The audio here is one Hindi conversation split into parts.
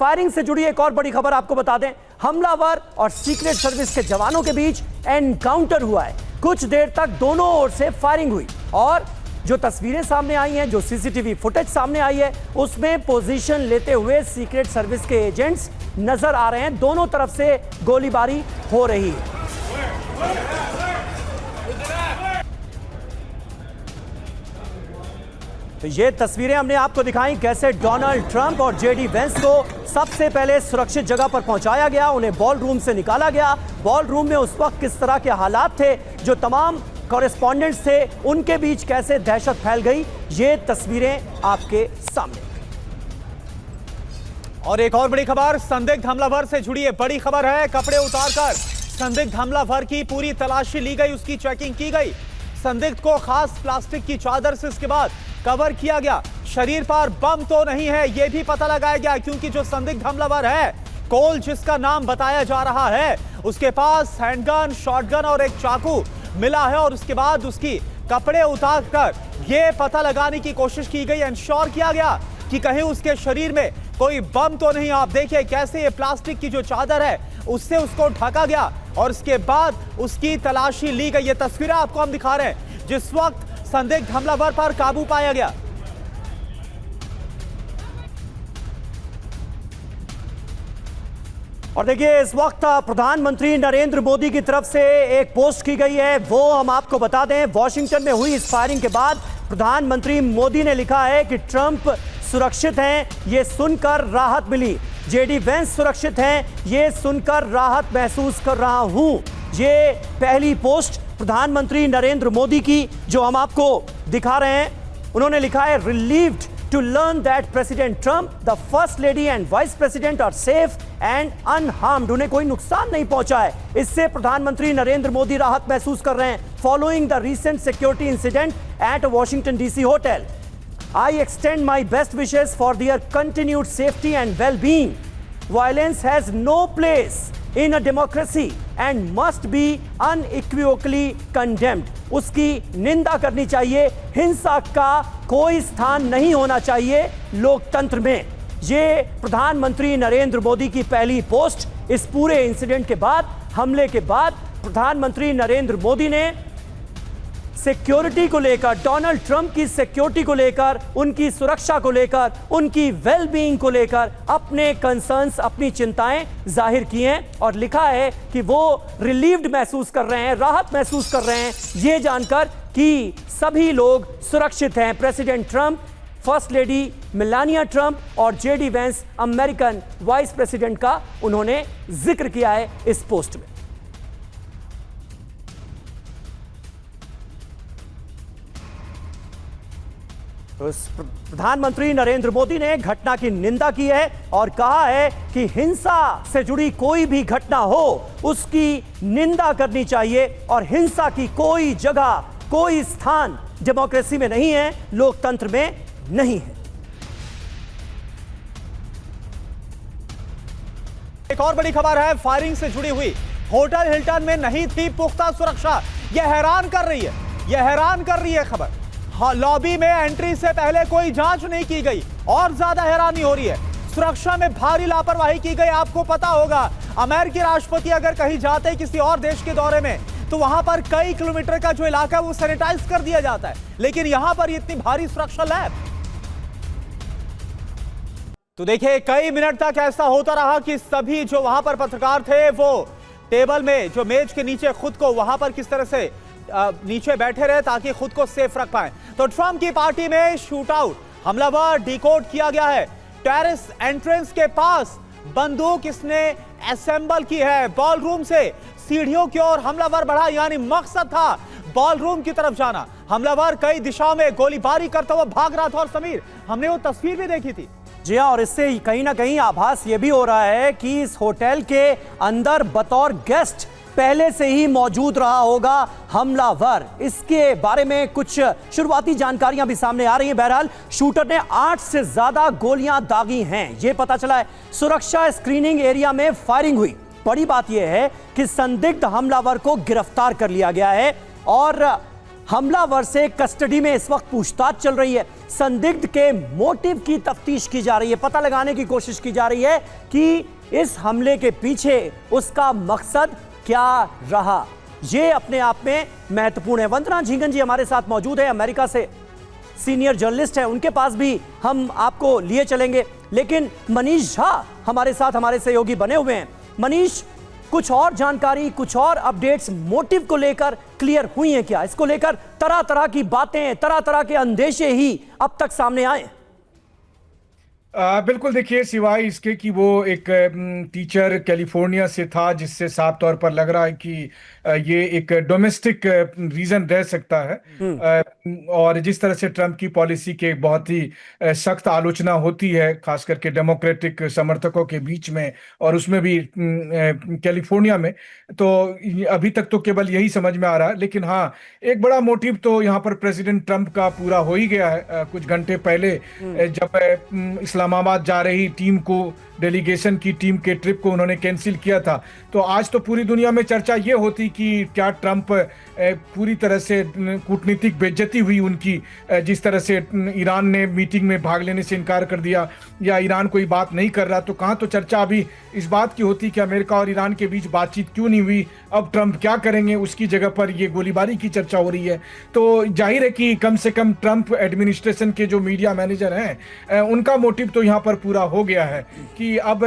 फायरिंग से जुड़ी एक और बड़ी खबर आपको बता दें, हमलावर और सीक्रेट सर्विस के जवानों के बीच एनकाउंटर हुआ है। कुछ देर तक दोनों ओर से फायरिंग हुई और जो तस्वीरें सामने आई हैं, जो सीसीटीवी फुटेज सामने आई है, उसमें पोजीशन लेते हुए सीक्रेट सर्विस के एजेंट्स नजर आ रहे हैं। दोनों तरफ से गोलीबारी हो रही है। तो ये तस्वीरें हमने आपको दिखाई कैसे डोनाल्ड ट्रंप और जेडी वेंस को सबसे पहले सुरक्षित जगह पर पहुंचाया गया, उन्हें बॉल रूम से निकाला गया। बॉल रूम में उस वक्त किस तरह के हालात थे, जो तमाम कॉरेस्पॉन्डेंट्स थे, उनके बीच कैसे दहशत फैल गई, ये तस्वीरें आपके सामने। और एक और बड़ी खबर संदिग्ध हमलावर से जुड़ी है। बड़ी खबर है, कपड़े उतारकर संदिग्ध हमलावर की पूरी तलाशी ली गई, उसकी चेकिंग की गई। संदिग्ध को खास प्लास्टिक की चादर से इसके बाद कवर किया गया। शरीर पर बम तो नहीं है, यह भी पता लगाया गया, क्योंकि जो संदिग्ध हमलावर है, कोल जिसका नाम बताया जा रहा है, उसके पास हैंडगन, शॉटगन और एक चाकू मिला है। और उसके बाद उसकी कपड़े उतारकर यह पता लगाने की कोशिश की गई, इंश्योर किया गया कि कहीं उसके शरीर में कोई बम तो नहीं। आप देखिए कैसे ये प्लास्टिक की जो चादर है उससे उसको ढका गया और इसके बाद उसकी तलाशी ली गई। ये तस्वीरें आपको हम दिखा रहे हैं जिस वक्त संदिग्ध हमलावर पर काबू पाया गया। और देखिए इस वक्त प्रधानमंत्री नरेंद्र मोदी की तरफ से एक पोस्ट की गई है, वो हम आपको बता दें। वॉशिंगटन में हुई इस फायरिंग के बाद प्रधानमंत्री मोदी ने लिखा है कि ट्रंप सुरक्षित हैं, ये सुनकर राहत मिली। जेडी वेंस सुरक्षित हैं, ये सुनकर राहत महसूस कर रहा हूं। ये पहली पोस्ट प्रधानमंत्री नरेंद्र मोदी की जो हम आपको दिखा रहे हैं। उन्होंने लिखा है, relieved to learn that President Trump, the First Lady and Vice President are safe and unharmed. उन्हें कोई नुकसान नहीं पहुंचा है। इससे प्रधानमंत्री नरेंद्र मोदी राहत महसूस कर रहे हैं। Following the recent security incident at a Washington DC hotel, I extend my best wishes for their continued safety and well-being. Violence has no place in a democracy and must be unequivocally condemned. उसकी निंदा करनी चाहिए। हिंसा का कोई स्थान नहीं होना चाहिए लोकतंत्र में। ये प्रधानमंत्री नरेंद्र मोदी की पहली पोस्ट इस पूरे इंसिडेंट के बाद, हमले के बाद। प्रधानमंत्री नरेंद्र मोदी ने सिक्योरिटी को लेकर, डोनाल्ड ट्रंप की सिक्योरिटी को लेकर, उनकी सुरक्षा को लेकर, उनकी वेलबीइंग को लेकर अपने कंसर्न्स, अपनी चिंताएं जाहिर की हैं और लिखा है कि वो रिलीव्ड महसूस कर रहे हैं, राहत महसूस कर रहे हैं ये जानकर कि सभी लोग सुरक्षित हैं। President Trump, first lady Melania Trump और JD Vance, American vice president का उन्होंने जिक्र किया है इस पोस्ट में। तो प्रधानमंत्री नरेंद्र मोदी ने घटना की निंदा की है और कहा है कि हिंसा से जुड़ी कोई भी घटना हो उसकी निंदा करनी चाहिए और हिंसा की कोई जगह, कोई स्थान डेमोक्रेसी में नहीं है, लोकतंत्र में नहीं है। एक और बड़ी खबर है, फायरिंग से जुड़ी हुई। होटल हिल्टन में नहीं थी पुख्ता सुरक्षा। यह हैरान कर रही है, यह हैरान कर रही है खबर। लॉबी में एंट्री से पहले कोई जांच नहीं की गई और ज्यादा हैरानी हो रही है। सुरक्षा में भारी लापरवाही की गई। आपको पता होगा अमेरिकी राष्ट्रपति अगर कहीं जाते किसी और देश के दौरे में तो वहां पर कई किलोमीटर का जो इलाका है वो सैनिटाइज कर दिया जाता है, लेकिन यहां पर इतनी भारी सुरक्षा लैब। तो देखिए कई मिनट तक ऐसा होता रहा कि सभी जो वहां पर पत्रकार थे वो टेबल में, जो मेज के नीचे खुद को वहां पर किस तरह से नीचे बैठे रहे ताकि खुद को सेफ रख पाए। तो ट्रंप की पार्टी में शूट आउट, हमलावर डिकोड किया गया है। टेरेस एंट्रेंस के पास बंदूक इसने असेंबल की है। बॉल रूम से सीढ़ियों की ओर हमलावर बढ़ा, यानी मकसद था बॉल रूम की तरफ जाना। हमलावर कई दिशाओं में गोलीबारी करता हुआ भाग रहा था। और समीर, हमने वो तस्वीर भी देखी थी। जी हाँ, और इससे कहीं ना कहीं आभास ये भी हो रहा है कि इस होटल के अंदर बतौर गेस्ट पहले से ही मौजूद रहा होगा हमलावर। इसके बारे में कुछ शुरुआती जानकारियां भी सामने आ रही हैं। बहरहाल शूटर ने 8 से ज्यादा गोलियां दागी हैं, यह पता चला है। सुरक्षा स्क्रीनिंग एरिया में फायरिंग हुई। बड़ी बात यह है कि संदिग्ध हमलावर को गिरफ्तार कर लिया गया है और हमलावर से कस्टडी में इस वक्त पूछताछ चल रही है। संदिग्ध के मोटिव की तफ्तीश की जा रही है, पता लगाने की कोशिश की जा रही है कि इस हमले के पीछे उसका मकसद क्या रहा। यह अपने आप में महत्वपूर्ण है। वंदना झींगन जी हमारे साथ मौजूद है, अमेरिका से सीनियर जर्नलिस्ट है, उनके पास भी हम आपको लिए चलेंगे। लेकिन मनीष झा हमारे साथ, हमारे सहयोगी बने हुए हैं। मनीष, कुछ और जानकारी, कुछ और अपडेट्स मोटिव को लेकर क्लियर हुई हैं क्या? इसको लेकर तरह तरह की बातें, तरह तरह के अंदेशे ही अब तक सामने आए। बिल्कुल, देखिए, सिवाय इसके कि वो एक टीचर कैलिफोर्निया से था, जिससे साफ तौर पर लग रहा है कि ये एक डोमेस्टिक रीजन रह सकता है। और जिस तरह से ट्रंप की पॉलिसी के बहुत ही सख्त आलोचना होती है, खास करके डेमोक्रेटिक समर्थकों के बीच में, और उसमें भी कैलिफोर्निया में, तो अभी तक तो केवल यही समझ में आ रहा है। लेकिन हाँ, एक बड़ा मोटिव तो यहाँ पर प्रेसिडेंट ट्रंप का पूरा हो ही गया है। कुछ घंटे पहले जब इस्लामाबाद जा रही टीम को, डेलीगेशन की टीम के ट्रिप को उन्होंने कैंसिल किया था, तो आज तो पूरी दुनिया में चर्चा ये होती कि क्या ट्रंप पूरी तरह से कूटनीतिक बेइज्जती हुई उनकी, जिस तरह से ईरान ने मीटिंग में भाग लेने से इनकार कर दिया, या ईरान कोई बात नहीं कर रहा। तो कहाँ तो चर्चा अभी इस बात की होती कि अमेरिका और ईरान के बीच बातचीत क्यों नहीं हुई, अब ट्रंप क्या करेंगे, उसकी जगह पर ये गोलीबारी की चर्चा हो रही है। तो जाहिर है कि कम से कम ट्रंप एडमिनिस्ट्रेशन के जो मीडिया मैनेजर हैं, उनका मोटिव तो यहाँ पर पूरा हो गया है कि अब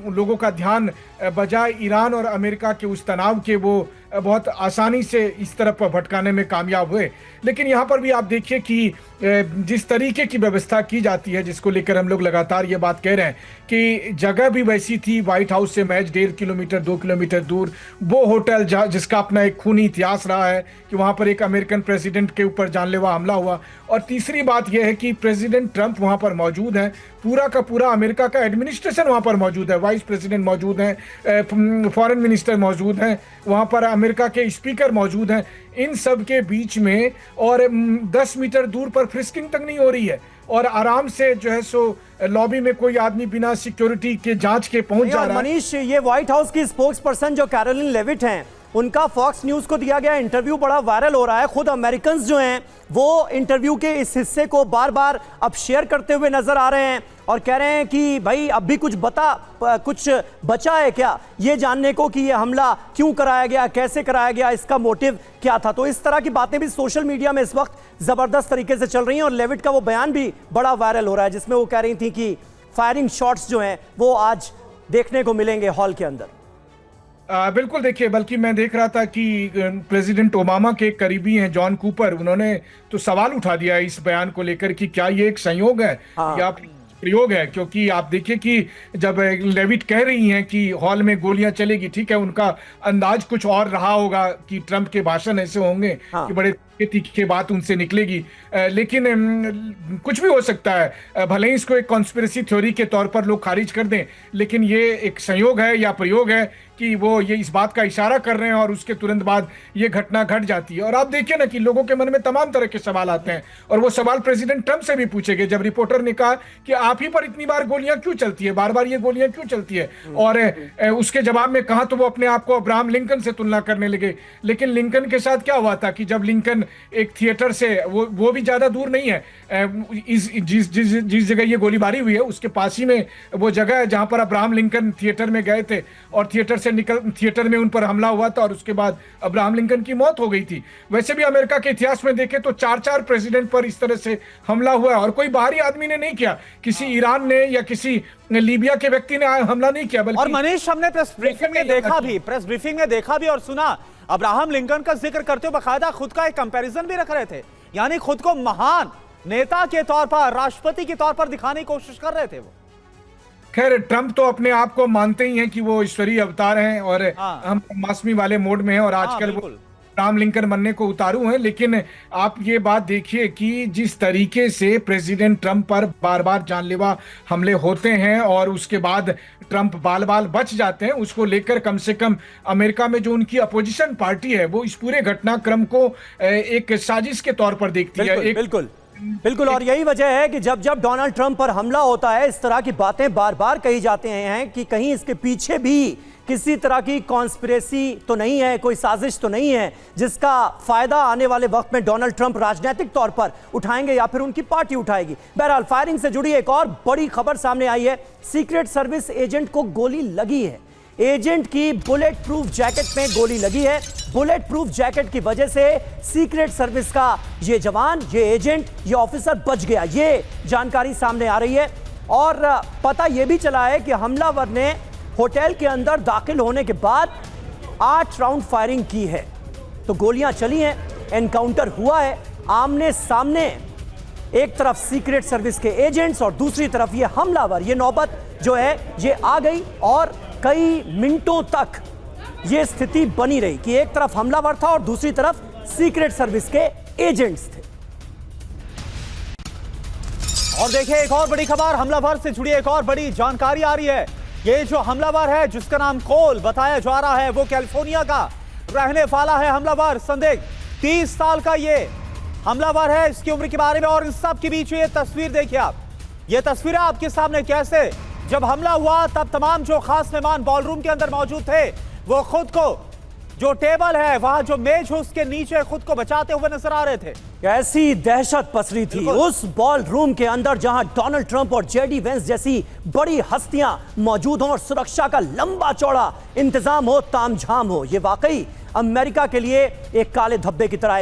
लोगों का ध्यान बजाय ईरान और अमेरिका के उस तनाव के, वो बहुत आसानी से इस तरफ भटकाने में कामयाब हुए। लेकिन यहाँ पर भी आप देखिए कि जिस तरीके की व्यवस्था की जाती है, जिसको लेकर हम लोग लगातार ये बात कह रहे हैं कि जगह भी वैसी थी, व्हाइट हाउस से महज 1.5 किलोमीटर 2 किलोमीटर दूर वो होटल जिसका अपना एक खूनी इतिहास रहा है कि वहाँ पर एक अमेरिकन प्रेसिडेंट के ऊपर जानलेवा हमला हुआ। और तीसरी बात यह है कि प्रेसिडेंट ट्रंप वहाँ पर मौजूद हैं, पूरा का पूरा अमेरिका का एडमिनिस्ट्रेशन वहाँ पर मौजूद है, वाइस प्रेसिडेंट मौजूद हैं, फॉरेन मिनिस्टर मौजूद हैं, वहाँ पर अमेरिका के स्पीकर मौजूद हैं। इन सब के बीच में और 10 मीटर दूर पर फ्रिस्किंग तक नहीं हो रही है, और आराम से जो है सो लॉबी में कोई आदमी बिना सिक्योरिटी के जांच के पहुंच जा रहा है। मनीष, ये व्हाइट हाउस की स्पोक्स पर्सन जो कैरोलिन लेविट हैं, उनका फॉक्स न्यूज को दिया गया इंटरव्यू बड़ा वायरल हो रहा है। खुद अमेरिकन्स जो हैं वो इंटरव्यू के इस हिस्से को बार बार अब शेयर करते हुए नजर आ रहे हैं और कह रहे हैं कि भाई अब भी कुछ बचा है क्या ये जानने को कि ये हमला क्यों कराया गया, कैसे कराया गया, इसका मोटिव क्या था। तो इस तरह की बातें भी सोशल मीडिया में इस वक्त जबरदस्त तरीके से चल रही हैं और लेविट का वो बयान भी बड़ा वायरल हो रहा है, जिसमें वो कह रही थी कि फायरिंग शॉट्स जो हैं वो आज देखने को मिलेंगे हॉल के अंदर। बिल्कुल, देखिए, बल्कि मैं देख रहा था कि प्रेसिडेंट ओबामा के करीबी हैं जॉन कूपर, उन्होंने तो सवाल उठा दिया इस बयान को लेकर कि क्या ये एक संयोग है या प्रयोग है। क्योंकि आप देखिए कि जब लेविट कह रही हैं कि हॉल में गोलियां चलेगी, ठीक है, उनका अंदाज कुछ और रहा होगा कि ट्रंप के भाषण ऐसे होंगे कि बड़े तीखे बात उनसे निकलेगी, लेकिन कुछ भी हो सकता है। भले ही इसको एक कॉन्स्पिरेसी थ्योरी के तौर पर लोग खारिज कर दें, लेकिन ये एक संयोग है या प्रयोग है कि वो ये इस बात का इशारा कर रहे हैं और उसके तुरंत बाद ये घटना घट जाती है। और आप देखिए ना कि लोगों के मन में तमाम तरह के सवाल आते हैं, और वो सवाल प्रेसिडेंट ट्रंप से भी पूछे गए जब रिपोर्टर ने कहा कि आप ही पर इतनी बार गोलियां क्यों चलती है, बार बार ये गोलियां क्यों चलती है। और उसके जवाब में कहा तो वो अपने आप को अब्राहम लिंकन से तुलना करने लगे। लेकिन लिंकन के साथ क्या हुआ था कि जब लिंकन एक थिएटर से, वो भी ज्यादा दूर नहीं है, जिस जगह ये गोलीबारी हुई है उसके पास ही में वो जगह है जहां पर अब्राहम लिंकन थिएटर में गए थे और थिएटर में उन पर हमला हुआ था और उसके बाद अब्राहम लिंकन की मौत हो गई थी। वैसे भी अमेरिका के इतिहास में देखें तो 4 प्रेसिडेंट पर इस तरह से हमला हुआ है और कोई बाहरी आदमी ने नहीं किया, किसी ईरान ने या किसी लीबिया के व्यक्ति ने हमला नहीं किया। बल्कि और मनीष, हमने प्रेस ब्रीफिंग में देखा भी और सुना, अब्राहम लिंकन का जिक्र करते हुए बाकायदा खुद का एक कंपैरिजन भी रख रहे थे, यानी खुद को महान नेता के तौर पर, राष्ट्रपति के तौर पर दिखाने की कोशिश कर रहे थे वो। खैर, ट्रंप तो अपने आप को मानते ही हैं कि वो ईश्वरीय अवतार हैं और हम मासूमी वाले मोड में हैं और आजकल वो अब्राहम लिंकन बनने को उतारू हैं। लेकिन आप ये बात देखिए कि जिस तरीके से प्रेसिडेंट ट्रंप पर बार बार जानलेवा हमले होते हैं और उसके बाद ट्रंप बाल बाल बच जाते हैं, उसको लेकर कम से कम अमेरिका में जो उनकी अपोजिशन पार्टी है वो इस पूरे घटनाक्रम को एक साजिश के तौर पर देखती है। बिल्कुल। बिल्कुल, और यही वजह है कि जब जब डोनाल्ड ट्रंप पर हमला होता है इस तरह की बातें बार बार कही जाती हैं कि कहीं इसके पीछे भी किसी तरह की कॉन्स्पिरेसी तो नहीं है, कोई साजिश तो नहीं है जिसका फायदा आने वाले वक्त में डोनाल्ड ट्रंप राजनीतिक तौर पर उठाएंगे या फिर उनकी पार्टी उठाएगी। बहरहाल फायरिंग से जुड़ी एक और बड़ी खबर सामने आई है। सीक्रेट सर्विस एजेंट को गोली लगी है। एजेंट की बुलेट प्रूफ जैकेट में गोली लगी है। बुलेट प्रूफ जैकेट की वजह से सीक्रेट सर्विस का ये जवान, ये एजेंट, ये ऑफिसर बच गया, ये जानकारी सामने आ रही है। और पता यह भी चला है कि हमलावर ने होटल के अंदर दाखिल होने के बाद 8 राउंड फायरिंग की है। तो गोलियां चली हैं, एनकाउंटर हुआ है आमने सामने। एक तरफ सीक्रेट सर्विस के एजेंट्स और दूसरी तरफ ये हमलावर। ये नौबत जो है ये आ गई और कई मिनटों तक ये स्थिति बनी रही कि एक तरफ हमलावर था और दूसरी तरफ सीक्रेट सर्विस के एजेंट्स थे। और देखिए एक और बड़ी खबर, हमलावर से जुड़ी एक और बड़ी जानकारी आ रही है। ये जो हमलावर है जिसका नाम कोल बताया जा रहा है वो कैलिफोर्निया का रहने वाला है हमलावर संदिग्ध। 30 साल का ये हमलावर है। इसकी उम्र के बारे में और इन सब के बीच ये तस्वीर देखिए आप। ये तस्वीर आपके सामने कैसे जब हमला हुआ तब तमाम जो खास मेहमान बॉलरूम के अंदर मौजूद थे वो खुद को जो टेबल है वहां जो मेज है उसके नीचे खुद को बचाते हुए नजर आ रहे थे। ऐसी दहशत पसरी थी उस बॉल रूम के अंदर जहां डोनाल्ड ट्रंप और जेडी वेंस जैसी बड़ी हस्तियां मौजूद हों और सुरक्षा का लंबा चौड़ा इंतजाम हो, तामझाम हो। यह वाकई अमेरिका के लिए एक काले धब्बे की तरह